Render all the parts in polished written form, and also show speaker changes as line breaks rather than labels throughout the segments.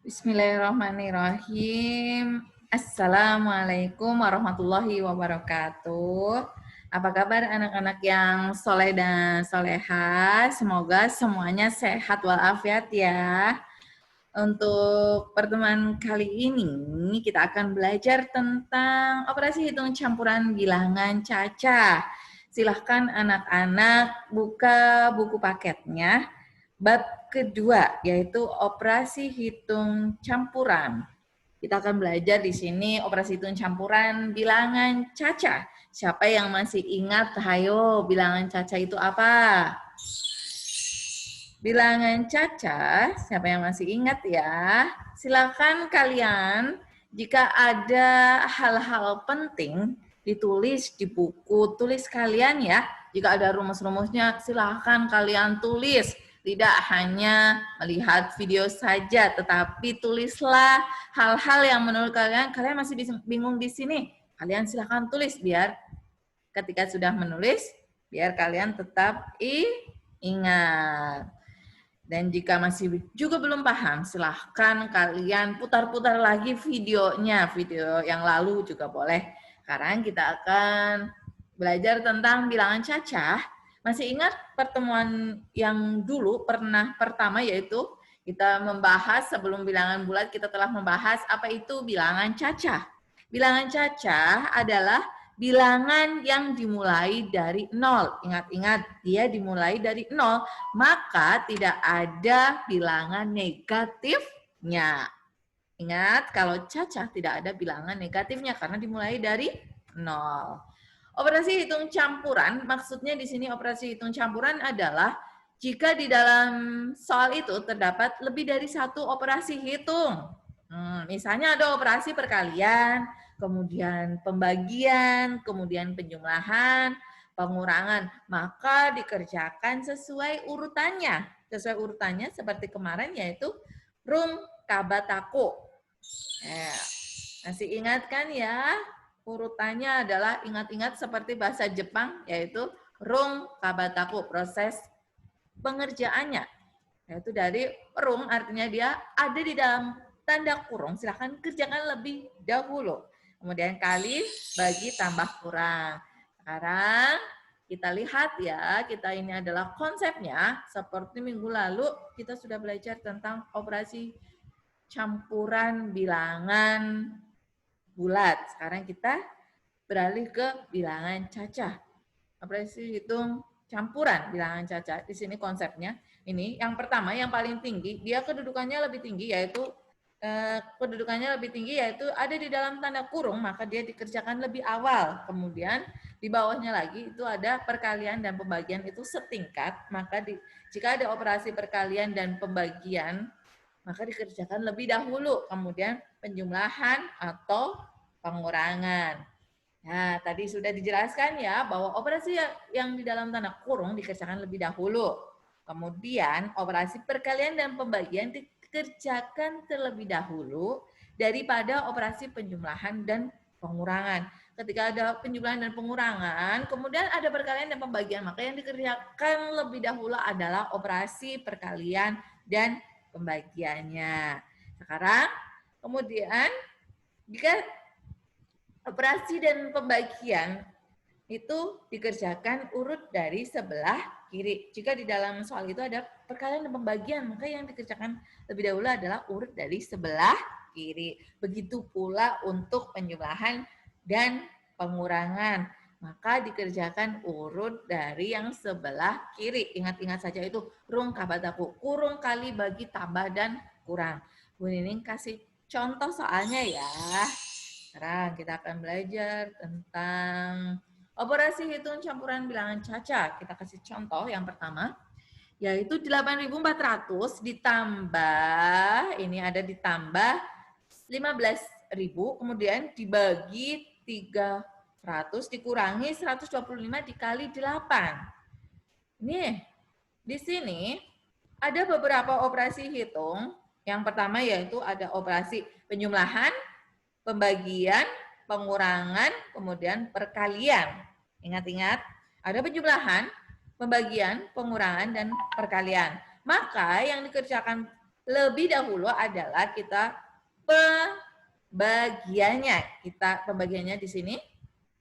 Bismillahirrahmanirrahim. Assalamualaikum warahmatullahi wabarakatuh. Apa kabar anak-anak yang soleh dan soleha? Semoga semuanya sehat walafiat ya. Untuk pertemuan kali ini kita akan belajar tentang operasi hitung campuran bilangan Caca. Silahkan anak-anak buka buku paketnya. Bab kedua yaitu operasi hitung campuran. Kita akan belajar di sini operasi hitung campuran bilangan Caca. Siapa yang masih ingat? Hayo, bilangan Caca itu apa? Bilangan Caca, siapa yang masih ingat ya? Silakan kalian jika ada hal-hal penting ditulis di buku tulis kalian ya. Jika ada rumus-rumusnya silahkan kalian tulis. Tidak hanya melihat video saja, tetapi tulislah hal-hal yang menurut kalian masih bingung di sini. Kalian silahkan tulis biar ketika sudah menulis, biar kalian tetap ingat. Dan jika masih juga belum paham, silahkan kalian putar-putar lagi videonya. Video yang lalu juga boleh. Sekarang kita akan belajar tentang bilangan cacah. Masih ingat pertemuan yang dulu pernah pertama yaitu kita membahas sebelum bilangan bulat kita telah membahas apa itu bilangan cacah. Bilangan cacah adalah bilangan yang dimulai dari 0. Ingat-ingat, dia dimulai dari 0, maka tidak ada bilangan negatifnya. Ingat, kalau cacah tidak ada bilangan negatifnya karena dimulai dari 0. Operasi hitung campuran, maksudnya di sini operasi hitung campuran adalah jika di dalam soal itu terdapat lebih dari satu operasi hitung. Misalnya ada operasi perkalian, kemudian pembagian, kemudian penjumlahan, pengurangan, maka dikerjakan sesuai urutannya. Sesuai urutannya seperti kemarin yaitu rum kabatako. Masih ingat kan ya? Urutannya adalah ingat-ingat seperti bahasa Jepang yaitu rung kabataku, proses pengerjaannya. Yaitu dari rung artinya dia ada di dalam tanda kurung, silahkan kerjakan lebih dahulu. Kemudian kali bagi tambah kurang. Sekarang kita lihat ya, kita ini adalah konsepnya. Seperti minggu lalu kita sudah belajar tentang operasi campuran bilangan bulat. Sekarang kita beralih ke bilangan cacah. Operasi hitung campuran bilangan cacah. Di sini konsepnya ini yang pertama yang paling tinggi, dia kedudukannya lebih tinggi yaitu ada di dalam tanda kurung, maka dia dikerjakan lebih awal. Kemudian di bawahnya lagi itu ada perkalian dan pembagian itu setingkat, maka jika ada operasi perkalian dan pembagian maka dikerjakan lebih dahulu, kemudian penjumlahan atau pengurangan. Nah, tadi sudah dijelaskan ya bahwa operasi yang di dalam tanda kurung dikerjakan lebih dahulu. Kemudian operasi perkalian dan pembagian dikerjakan terlebih dahulu daripada operasi penjumlahan dan pengurangan. Ketika ada penjumlahan dan pengurangan, kemudian ada perkalian dan pembagian, maka yang dikerjakan lebih dahulu adalah operasi perkalian dan pembagiannya. Sekarang, kemudian jika operasi dan pembagian itu dikerjakan urut dari sebelah kiri. Jika di dalam soal itu ada perkalian dan pembagian, maka yang dikerjakan lebih dahulu adalah urut dari sebelah kiri. Begitu pula untuk penjumlahan dan pengurangan, maka dikerjakan urut dari yang sebelah kiri. Ingat-ingat saja itu rung kabataku, kurung kali bagi tambah dan kurang. Bu Nining kasih contoh soalnya ya. Sekarang kita akan belajar tentang operasi hitung campuran bilangan caca. Kita kasih contoh yang pertama, yaitu 8.400 ditambah, ini ada ditambah 15.000, kemudian dibagi 300, dikurangi 125 dikali 8. Nih, di sini ada beberapa operasi hitung. Yang pertama yaitu ada operasi penjumlahan, pembagian, pengurangan, kemudian perkalian. Ingat-ingat, ada penjumlahan, pembagian, pengurangan, dan perkalian. Maka yang dikerjakan Lebih dahulu adalah kita pembagiannya. Pembagiannya di sini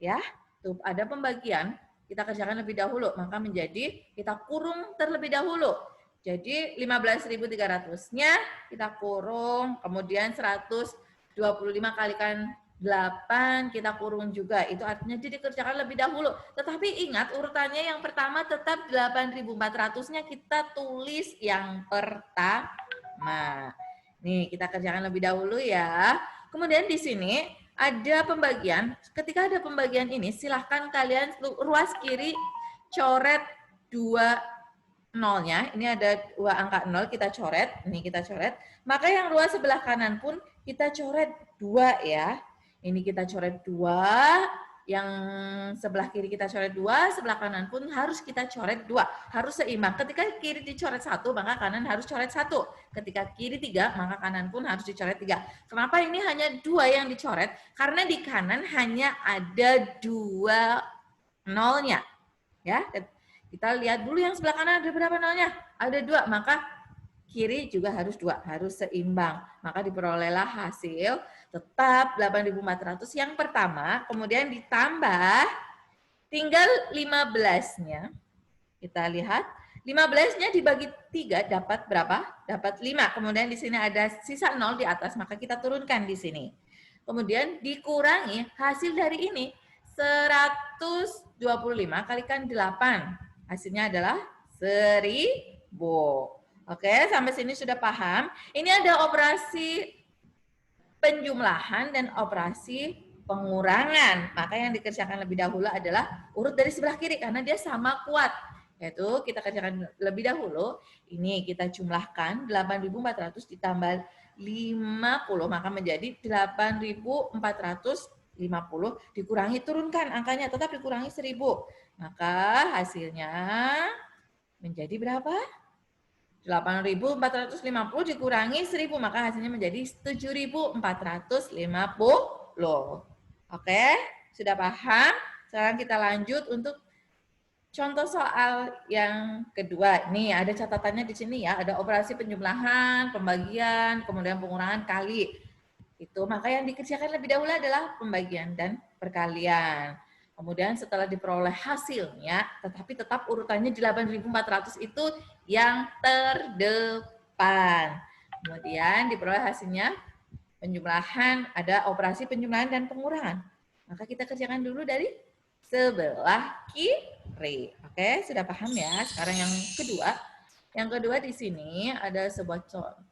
ya. Tuh ada pembagian, kita kerjakan lebih dahulu, maka menjadi kita kurung terlebih dahulu. Jadi 15.300-nya kita kurung, kemudian 125 kalikan 8 kita kurung juga. Itu artinya jadi dikerjakan lebih dahulu. Tetapi ingat urutannya yang pertama tetap 8.400-nya kita tulis yang pertama. Nih, kita kerjakan lebih dahulu ya. Kemudian di sini ada pembagian. Ketika ada pembagian ini, silahkan kalian ruas kiri coret 2 nolnya. Ini ada 2 angka 0, kita coret. Ini kita coret. Maka yang ruas sebelah kanan pun kita coret 2 ya. Ini kita coret 2. Yang sebelah kiri kita coret 2, sebelah kanan pun harus kita coret 2. Harus seimbang. Ketika kiri dicoret 1, maka kanan harus coret 1. Ketika kiri 3, maka kanan pun harus dicoret 3. Kenapa ini hanya 2 yang dicoret? Karena di kanan hanya ada 2 nolnya. Ya, kita lihat dulu yang sebelah kanan ada berapa nolnya? Ada 2, maka kiri juga harus 2, harus seimbang. Maka diperolehlah hasil tetap 8.400 yang pertama, kemudian ditambah tinggal 15-nya. Kita lihat, 15-nya dibagi 3 dapat berapa? Dapat 5. Kemudian di sini ada sisa 0 di atas, maka kita turunkan di sini. Kemudian dikurangi hasil dari ini 125 kalikan 8. Hasilnya adalah 1.000. Oke, sampai sini sudah paham. Ini ada operasi penjumlahan dan operasi pengurangan. Maka yang dikerjakan lebih dahulu adalah urut dari sebelah kiri karena dia sama kuat. Yaitu kita kerjakan lebih dahulu. Ini kita jumlahkan 8.400 ditambah 50 maka menjadi 8.450 dikurangi turunkan angkanya tetap dikurangi 1.000. Maka hasilnya menjadi berapa? 8.450 dikurangi 1.000, maka hasilnya menjadi 7.450. Oke, sudah paham? Sekarang kita lanjut untuk contoh soal yang kedua. Nih, ada catatannya di sini ya, ada operasi penjumlahan, pembagian, kemudian pengurangan kali. Itu, maka yang dikerjakan lebih dahulu adalah pembagian dan perkalian. Kemudian setelah diperoleh hasilnya, tetapi tetap urutannya di 8.400 itu yang terdepan. Kemudian diperoleh hasilnya penjumlahan, ada operasi penjumlahan dan pengurangan. Maka kita kerjakan dulu dari sebelah kiri. Oke, sudah paham ya? Sekarang yang kedua. Yang kedua di sini ada sebuah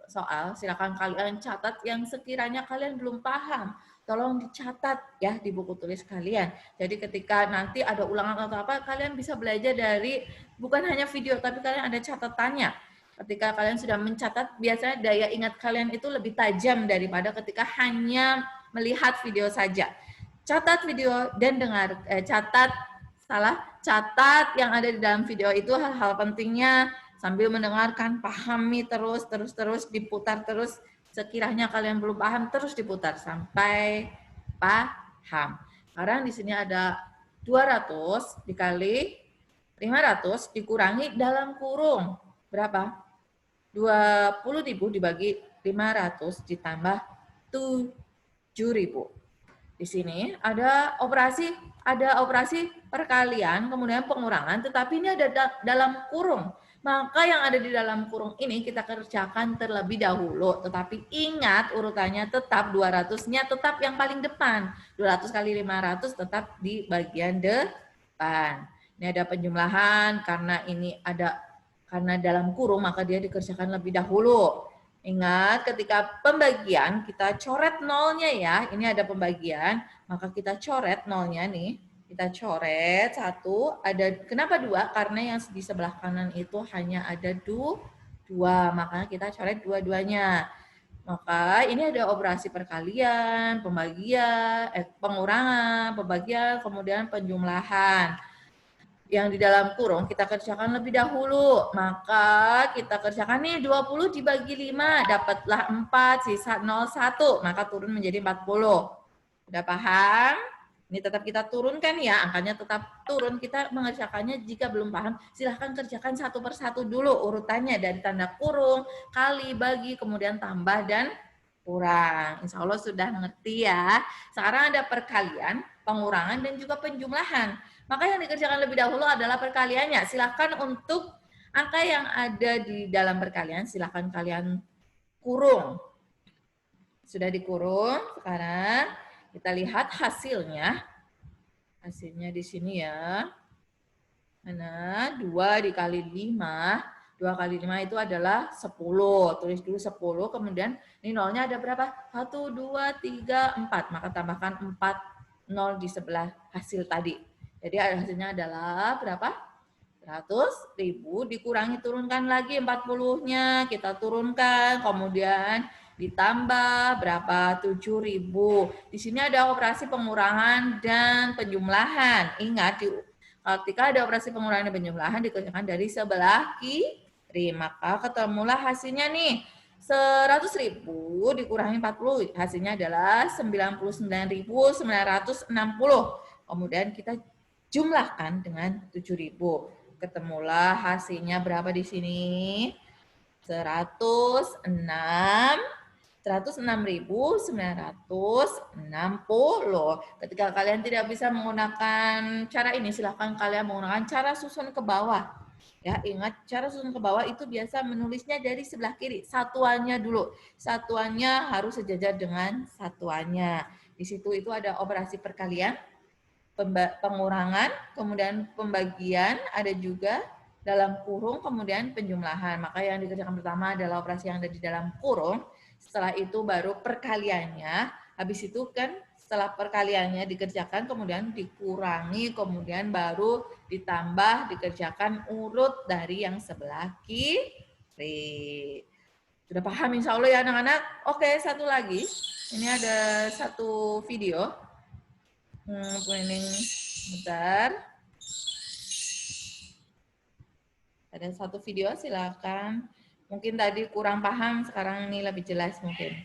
soal, silakan kalian catat yang sekiranya kalian belum paham. Tolong dicatat ya di buku tulis kalian. Jadi ketika nanti ada ulangan atau apa, kalian bisa belajar dari bukan hanya video, tapi kalian ada catatannya. Ketika kalian sudah mencatat, biasanya daya ingat kalian itu lebih tajam daripada ketika hanya melihat video saja. Catat video dan catat yang ada di dalam video itu hal-hal pentingnya sambil mendengarkan, pahami terus diputar terus. Sekiranya kalian belum paham, terus diputar sampai paham. Sekarang di sini ada 200 dikali 500 dikurangi dalam kurung. Berapa? 20.000 dibagi 500 ditambah 7.000. Di sini ada operasi perkalian, kemudian pengurangan, tetapi ini ada dalam kurung. Maka yang ada di dalam kurung ini kita kerjakan terlebih dahulu. Tetapi ingat urutannya tetap 200-nya tetap yang paling depan. 200 kali 500 tetap di bagian depan. Ini ada penjumlahan karena dalam kurung maka dia dikerjakan lebih dahulu. Ingat ketika pembagian kita coret nolnya ya. Ini ada pembagian, maka kita coret nolnya nih. Kita coret 1, kenapa 2? Karena yang di sebelah kanan itu hanya ada 2, makanya kita coret dua-duanya. Maka ini ada operasi perkalian, pengurangan, pembagian, kemudian penjumlahan. Yang di dalam kurung kita kerjakan lebih dahulu. Maka kita kerjakan nih 20 dibagi 5, dapatlah 4, sisa 0, 1. Maka turun menjadi 40. Udah paham? Ini tetap kita turunkan ya, angkanya tetap turun. Kita mengerjakannya jika belum paham, silahkan kerjakan satu persatu dulu urutannya dari tanda kurung, kali, bagi, kemudian tambah dan kurang. Insya Allah sudah ngerti ya. Sekarang ada perkalian, pengurangan, dan juga penjumlahan. Maka yang dikerjakan lebih dahulu adalah perkaliannya. Silahkan untuk angka yang ada di dalam perkalian, silahkan kalian kurung. Sudah dikurung, sekarang kita lihat hasilnya. Hasilnya di sini ya. Mana? 2 dikali 5. 2 kali 5 itu adalah 10. Tulis dulu 10. Kemudian ini nolnya ada berapa? 1, 2, 3, 4. Maka tambahkan 4 nol di sebelah hasil tadi. Jadi hasilnya adalah berapa? 100.000 dikurangi, turunkan lagi 40-nya, kita turunkan, kemudian ditambah berapa? 7.000. Di sini ada operasi pengurangan dan penjumlahan. Ingat, ketika ada operasi pengurangan dan penjumlahan dikerjakan dari sebelah kiri, maka ketemulah hasilnya nih. 100.000 dikurangi 40, hasilnya adalah 99.960. Kemudian kita jumlahkan dengan 7.000. Ketemulah hasilnya berapa di sini? 106.960. Ketika kalian tidak bisa menggunakan cara ini, silahkan kalian menggunakan cara susun ke bawah. Ya, ingat cara susun ke bawah itu biasa menulisnya dari sebelah kiri. Satuannya dulu. Satuannya harus sejajar dengan satuannya. Di situ itu ada operasi perkalian, pengurangan, kemudian pembagian, ada juga dalam kurung, kemudian penjumlahan. Maka yang dikerjakan pertama adalah operasi yang ada di dalam kurung, setelah itu baru perkaliannya, habis itu kan setelah perkaliannya dikerjakan, kemudian dikurangi, kemudian baru ditambah, dikerjakan urut dari yang sebelah kiri. Sudah paham insya Allah ya anak-anak? Oke, satu lagi. Ini ada satu video. Planning bentar. Ada satu video, silakan. Mungkin tadi kurang paham, sekarang ini lebih jelas mungkin.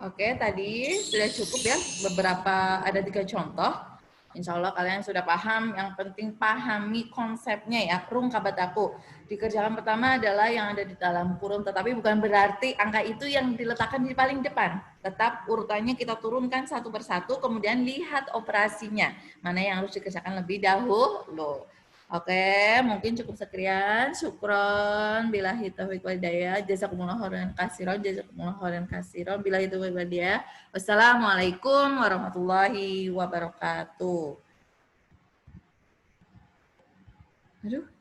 Oke, tadi sudah cukup ya beberapa, ada 3 contoh. Insya Allah kalian sudah paham, yang penting pahami konsepnya ya, rung kabataku. Dikerjakan pertama adalah yang ada di dalam kurung, tetapi bukan berarti angka itu yang diletakkan di paling depan. Tetap urutannya kita turunkan satu persatu, kemudian lihat operasinya. Mana yang harus dikerjakan lebih dahulu. Oke, mungkin cukup sekian. Syukron, billahi taufiq wal hidayah. Jazakumullah khairan katsiran, jazakumullah khairan katsiran. Billahi taufiq wal hidayah. Wassalamualaikum warahmatullahi wabarakatuh. Aduh.